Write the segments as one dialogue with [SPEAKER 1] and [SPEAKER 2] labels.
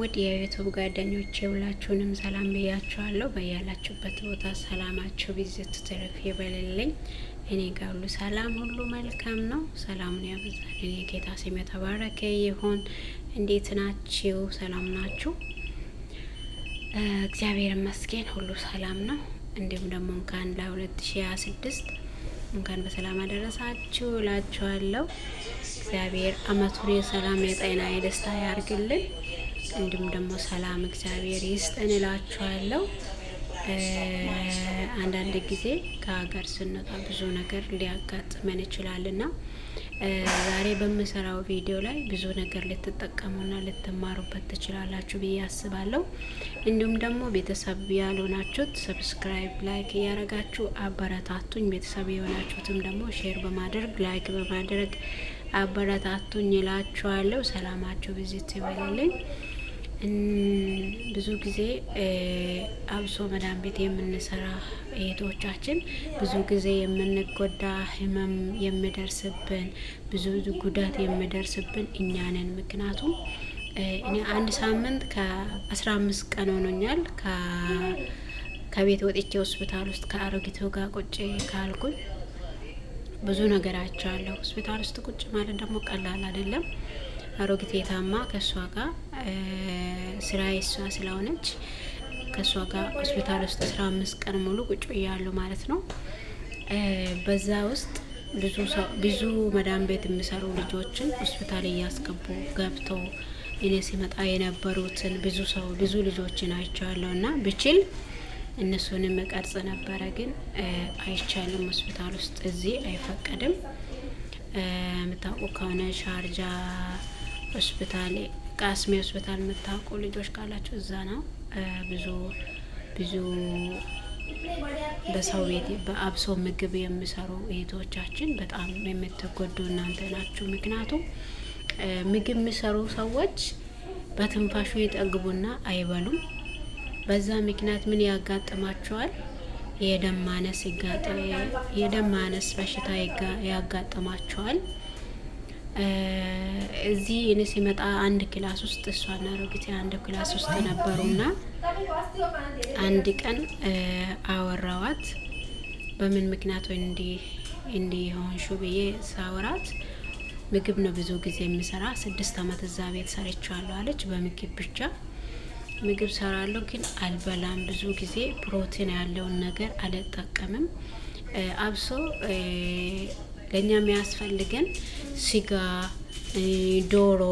[SPEAKER 1] ውድ የዩቲዩብ ጓደኞቼ ሁላችሁንም ሰላም ብያችኋለሁ። በያላችሁበት ቦታ ሰላማችሁ ቢዝት ትርፍ ይበልልኝ። እኔ ጋር ሁሉ ሰላም፣ ሁሉ መልካም ነው። ሰላሙን ያበዛልኝ የጌታ ስም የተባረከ ይሁን። እንዴት ናችሁ? ሰላም ናችሁ? እግዚአብሔር ይመስገን ሁሉ ሰላም ነው። እንዲሁም ደግሞ እንኳን ለ2026 እንኳን በሰላም አደረሳችሁ እላችኋለሁ። እግዚአብሔር አመቱን የሰላም የጤና የደስታ ያርግልን። እንዲሁም ደግሞ ሰላም እግዚአብሔር ይስጠን እላችኋለሁ። አንዳንድ ጊዜ ከሀገር ስንወጣ ብዙ ነገር ሊያጋጥመን ይችላልና ዛሬ በምሰራው ቪዲዮ ላይ ብዙ ነገር ልትጠቀሙና ልትማሩበት ትችላላችሁ ብዬ አስባለሁ። እንዲሁም ደግሞ ቤተሰብ ያልሆናችሁት ሰብስክራይብ፣ ላይክ እያረጋችሁ አበረታቱኝ። ቤተሰብ የሆናችሁትም ደግሞ ሼር በማድረግ ላይክ በማድረግ አበረታቱኝ እላችኋለሁ። ሰላማችሁ ቪዚት ይበልልኝ። ብዙ ጊዜ አብሶ መዳም ቤት የምንሰራ እህቶቻችን ብዙ ጊዜ የምንጎዳ ህመም የሚደርስብን ብዙ ጉዳት የሚደርስብን እኛ ነን። ምክንያቱም እኔ አንድ ሳምንት ከ15 ቀን ሆኖኛል ከቤት ወጥቼ ሆስፒታል ውስጥ ከአሮጊቱ ጋር ቁጭ ካልኩኝ ብዙ ነገር አይቻለሁ። ሆስፒታል ውስጥ ቁጭ ማለት ደግሞ ቀላል አይደለም። አሮጊቴ ታማ ከሷ ጋር ስራዬ እሷ ስለሆነች ከሷ ጋር ሆስፒታል ውስጥ 15 ቀን ሙሉ ቁጭ ብያለሁ ማለት ነው። በዛ ውስጥ ብዙ መዳም ቤት የሚሰሩ ልጆችን ሆስፒታል እያስገቡ ገብተው እኔ ሲመጣ የነበሩትን ብዙ ልጆችን አይቻለሁ እና ብችል እነሱንም ቀርጽ ነበረ፣ ግን አይቻልም። ሆስፒታል ውስጥ እዚህ አይፈቀድም። የምታውቁ ከሆነ ሻርጃ ሆስፒታል፣ ቃስሜ ሆስፒታል የምታውቁ ልጆች ካላችሁ እዛ ነው። ብዙ በሰው ቤት በአብሶ ምግብ የሚሰሩ እህቶቻችን በጣም የምትጎዱ እናንተ ናችሁ። ምክንያቱም ምግብ የሚሰሩ ሰዎች በትንፋሹ ይጠግቡና አይበሉም። በዛ ምክንያት ምን ያጋጥማቸዋል? የደም ማነስ በሽታ ያጋጥማቸዋል። እዚህ እኔ ሲመጣ አንድ ክላስ ውስጥ እሷና አሮጊቴ አንድ ክላስ ውስጥ ነበሩና አንድ ቀን አወራዋት። በምን ምክንያት ወይ እንዲህ ሆንሹ ብዬ ሳወራት ምግብ ነው ብዙ ጊዜ የምሰራ 6 አመት እዛ ቤት ሰርቻለሁ አለች። በምግብ ብቻ ምግብ ሰራለሁ ግን አልበላም። ብዙ ጊዜ ፕሮቲን ያለውን ነገር አልጠቀምም። አብሶ ለኛ የሚያስፈልገን ስጋ፣ ዶሮ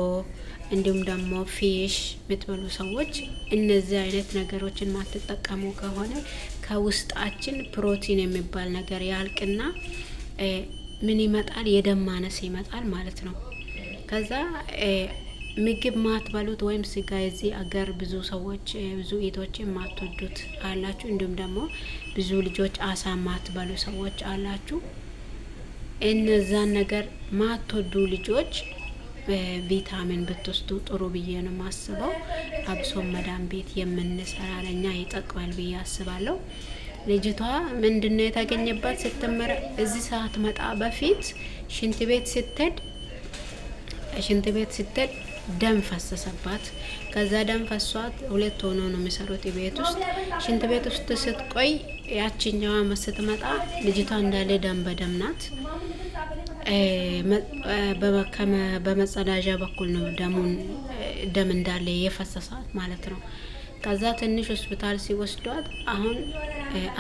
[SPEAKER 1] እንዲሁም ደግሞ ፊሽ የምትበሉ ሰዎች እነዚህ አይነት ነገሮችን ማትጠቀሙ ከሆነ ከውስጣችን ፕሮቲን የሚባል ነገር ያልቅና ምን ይመጣል? የደም ማነስ ይመጣል ማለት ነው። ከዛ ምግብ ማትበሉት ወይም ስጋ የዚህ አገር ብዙ ሰዎች ብዙ ኢቶች ማትወዱት አላችሁ። እንዲሁም ደግሞ ብዙ ልጆች አሳ ማትበሉ ሰዎች አላችሁ። እነዛን ነገር ማትወዱ ልጆች ቪታሚን ብትወስዱ ጥሩ ብዬ ነው ማስበው። አብሶ መዳም ቤት የምንሰራ ለኛ ይጠቅማል ብዬ አስባለሁ። ልጅቷ ምንድነው የተገኘባት ስትመረ እዚህ ሰዓት መጣ በፊት ሽንት ቤት ስትሄድ ደም ፈሰሰባት። ከዛ ደም ፈሷት 2 ሆኖ ነው የሚሰሩት ቤት ውስጥ። ሽንት ቤት ውስጥ ስትቆይ ያቺኛዋ ስትመጣ ልጅቷ እንዳለ ደም በደም ናት። በመጸዳጃ በኩል ነው ደም እንዳለ የፈሰሳት ማለት ነው። ከዛ ትንሽ ሆስፒታል ሲወስዷት አሁን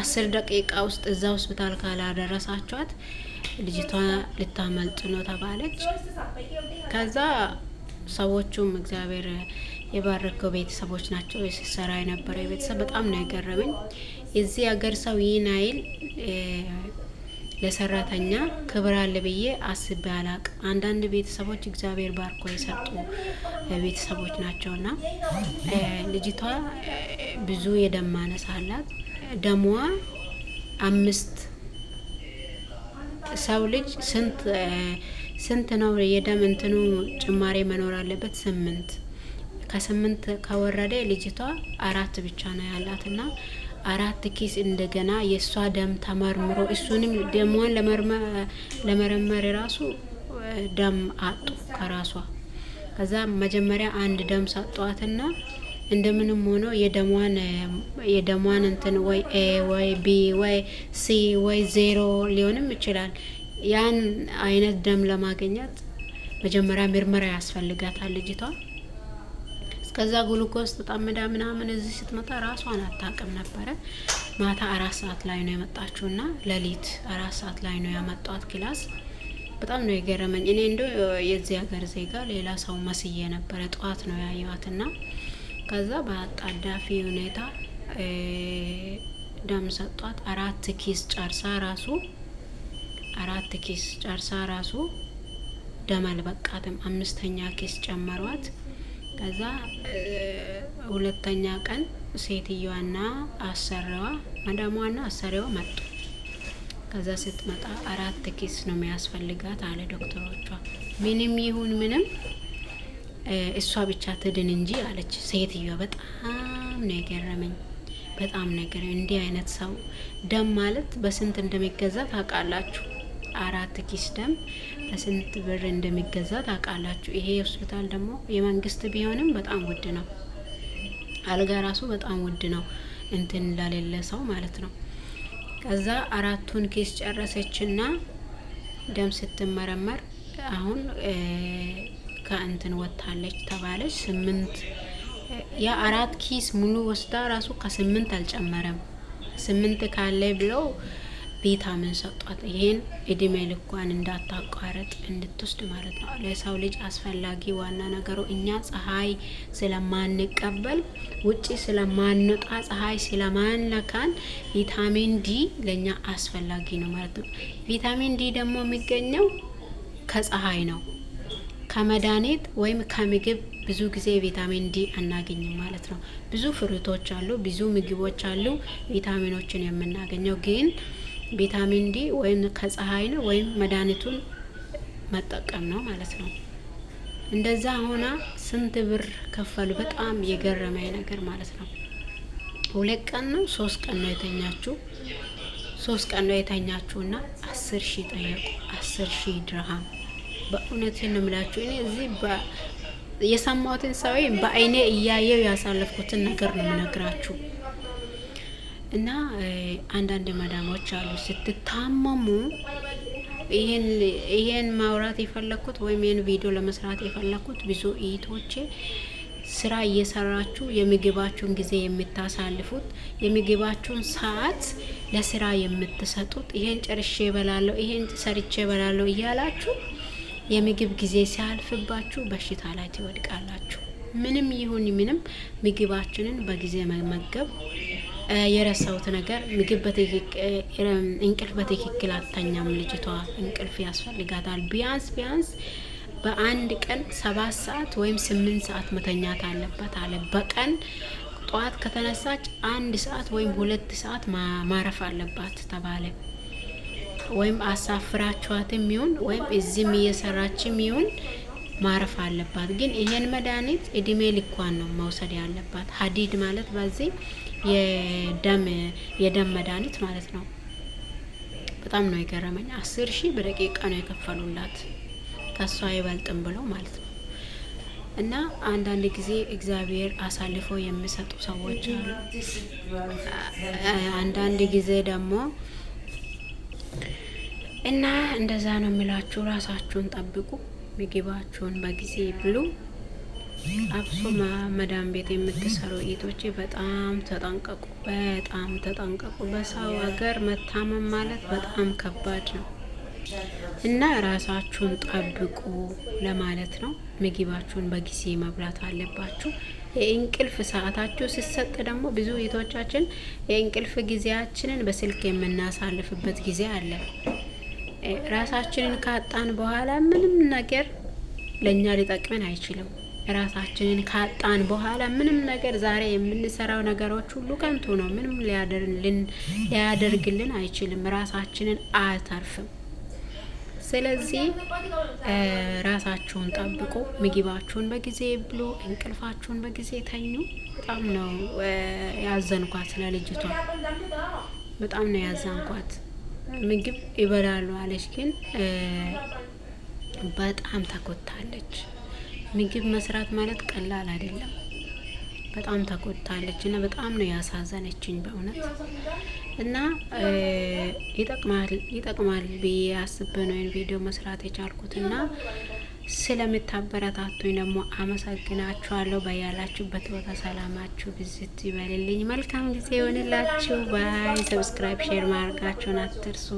[SPEAKER 1] 10 ደቂቃ ውስጥ እዛ ሆስፒታል ካላደረሳቸዋት ልጅቷ ልታመልጥ ነው ተባለች። ከዛ ሰዎቹም እግዚአብሔር የባረከው ቤተሰቦች ናቸው። ሲሰራ የነበረ ቤተሰብ በጣም ነው የገረመኝ። የዚህ ሀገር ሰው ይህን አይል ለሰራተኛ ክብር አለ ብዬ አስቤ አላቅም። አንዳንድ ቤተሰቦች እግዚአብሔር ባርኮ የሰጡ ቤተሰቦች ናቸውና ልጅቷ ብዙ የደም ማነስ አላት። ደሟ 5 ሰው ልጅ ስንት ነው የደም እንትኑ ጭማሬ መኖር አለበት? 8 ከ8 ከወረደ ልጅቷ 4 ብቻ ነው ያላትና 4 ኪስ እንደገና የሷ ደም ተመርምሮ እሱንም ደሟን ለመረመር ራሱ ደም አጡ ከራሷ። ከዛ መጀመሪያ አንድ ደም ሰጧትና እንደምንም ሆኖ የደሟን እንትን ወይ ኤ ወይ ቢ ወይ ሲ ወይ ዜሮ ሊሆንም ይችላል። ያን አይነት ደም ለማግኘት መጀመሪያ ምርመራ ያስፈልጋታል ልጅቷ። እስከዛ ግሉኮስ ተጣምዳ ምናምን እዚህ ስትመጣ ራሷን አታውቅም ነበረ። ማታ 4 ሰዓት ላይ ነው የመጣችውና ሌሊት 4 ሰዓት ላይ ነው ያመጣት ክላስ። በጣም ነው የገረመኝ። እኔ እንደው የዚህ ሀገር ዜጋ ሌላ ሰው መስዬ ነበረ። ጠዋት ነው ያየዋትና ከዛ በአጣዳፊ ሁኔታ ደም ሰጧት። 4 ኪስ ጨርሳ ራሱ ደም አልበቃትም። 5ኛ ኪስ ጨመሯት። ከዛ 2ኛ ቀን ሴትዮዋና አሰሪዋ ማዳሟና አሰሪዋ መጡ። ከዛ ስትመጣ 4 ኪስ ነው የሚያስፈልጋት አለ ዶክተሮቿ። ምንም ይሁን ምንም እሷ ብቻ ትድን እንጂ አለች ሴትዮዋ። በጣም ነው የገረመኝ። በጣም ነገር እንዲህ አይነት ሰው ደም ማለት በስንት እንደሚገዛ ታውቃላችሁ? 4 ኪስ ደም በስንት ብር እንደሚገዛ ታውቃላችሁ? ይሄ ሆስፒታል ደግሞ የመንግስት ቢሆንም በጣም ውድ ነው። አልጋ ራሱ በጣም ውድ ነው፣ እንትን ለሌለ ሰው ማለት ነው። ከዛ 4ቱን ኪስ ጨረሰችና ደም ስትመረመር አሁን ከእንትን ወጣለች ተባለች። 8 4 ኪስ ሙሉ ወስዳ ራሱ ከ8 አልጨመረም። 8 ካለ ብለው ቪታሚን ሰጧት። ይሄን እድሜ ልኳን እንዳታቋረጥ እንድትወስድ ማለት ነው። ለሰው ልጅ አስፈላጊ ዋና ነገሩ እኛ ፀሐይ ስለማንቀበል ውጪ ስለማንወጣ ፀሐይ ስለማንለካን ቪታሚን ዲ ለኛ አስፈላጊ ነው ማለት ነው። ቪታሚን ዲ ደግሞ የሚገኘው ከፀሐይ ነው። ከመድኃኒት ወይም ከምግብ ብዙ ጊዜ ቪታሚን ዲ አናገኝም ማለት ነው። ብዙ ፍሩቶች አሉ፣ ብዙ ምግቦች አሉ ቪታሚኖችን የምናገኘው፣ ግን ቪታሚን ዲ ወይም ከፀሐይ ነው ወይም መድኃኒቱን መጠቀም ነው ማለት ነው። እንደዛ ሆና ስንት ብር ከፈሉ? በጣም የገረመኝ ነገር ማለት ነው። 2 ቀን ነው 3 ቀን ነው የተኛችው። 3 ቀን ነው የተኛችውና 10,000 ጠየቁ። 10,000 ድርሃም። በእውነት ነው የምላችሁ። እኔ እዚህ የሰማሁትን ሰው በአይኔ እያየው ያሳለፍኩትን ነገር ነው የምነግራችሁ። እና አንዳንድ መዳሞች አሉ ስትታመሙ፣ ይሄን ማውራት የፈለኩት ወይም ይሄን ቪዲዮ ለመስራት የፈለኩት ብዙ እህቶቼ ስራ እየሰራችሁ የምግባችሁን ጊዜ የምታሳልፉት፣ የምግባችሁን ሰዓት ለስራ የምትሰጡት፣ ይሄን ጨርሼ እበላለሁ፣ ይሄን ሰርቼ እበላለሁ እያላችሁ የምግብ ጊዜ ሲያልፍባችሁ በሽታ ላይ ትወድቃላችሁ። ምንም ይሁን ምንም ምግባችንን በጊዜ መመገብ። የረሳሁት ነገር ምግብ እንቅልፍ በትክክል አተኛም ልጅቷ። እንቅልፍ ያስፈልጋታል። ቢያንስ በአንድ ቀን 7 ሰዓት ወይም 8 ሰዓት መተኛት አለባት አለ። በቀን ጠዋት ከተነሳች 1 ሰዓት ወይም 2 ሰዓት ማረፍ አለባት ተባለ። ወይም አሳፍራችኋትም ይሁን ወይም እዚህም እየሰራችም ይሁን ማረፍ አለባት። ግን ይሄን መድኃኒት እድሜ ልኳን ነው መውሰድ ያለባት። ሀዲድ ማለት በዚህ የደም መድኃኒት ማለት ነው። በጣም ነው የገረመኝ። 10,000 በደቂቃ ነው የከፈሉላት፣ ከሷ አይበልጥም ብለው ማለት ነው። እና አንዳንድ ጊዜ እግዚአብሔር አሳልፎ የሚሰጡ ሰዎች አሉ። አንዳንድ ጊዜ ደግሞ እና እንደዛ ነው የሚላችሁ። ራሳችሁን ጠብቁ፣ ምግባችሁን በጊዜ ብሉ። አብሶ መዳም ቤት የምትሰሩ እህቶቼ በጣም ተጠንቀቁ፣ በጣም ተጠንቀቁ። በሰው ሀገር መታመም ማለት በጣም ከባድ ነው እና ራሳችሁን ጠብቁ ለማለት ነው። ምግባችሁን በጊዜ መብላት አለባችሁ። የእንቅልፍ ሰዓታችሁ ሲሰጥ ደግሞ ብዙ እህቶቻችን የእንቅልፍ ጊዜያችንን በስልክ የምናሳልፍበት ጊዜ አለ። ራሳችንን ካጣን በኋላ ምንም ነገር ለኛ ሊጠቅመን አይችልም። ራሳችንን ካጣን በኋላ ምንም ነገር ዛሬ የምንሰራው ነገሮች ሁሉ ከንቱ ነው። ምንም ሊያደርግልን አይችልም። ራሳችንን አያተርፍም። ስለዚህ ራሳችሁን ጠብቁ፣ ምግባችሁን በጊዜ ብሉ፣ እንቅልፋችሁን በጊዜ ተኙ። በጣም ነው ያዘንኳት ለልጅቷ፣ በጣም ነው ያዘንኳት። ምግብ ይበላሉ አለች፣ ግን በጣም ተኮታለች። ምግብ መስራት ማለት ቀላል አይደለም። በጣም ተቆጣለች እና በጣም ነው ያሳዘነችኝ በእውነት እና ይጠቅማል ብዬ አስቤ ነው ቪዲዮ መስራት የቻልኩት እና ስለምታበረታቱኝ ደግሞ አመሰግናችኋለሁ። በያላችሁበት ቦታ ሰላማችሁ ብዝት ይበልልኝ። መልካም ጊዜ ይሆንላችሁ። ባይ። ሰብስክራይብ ሼር ማድረጋችሁን አትርሱ።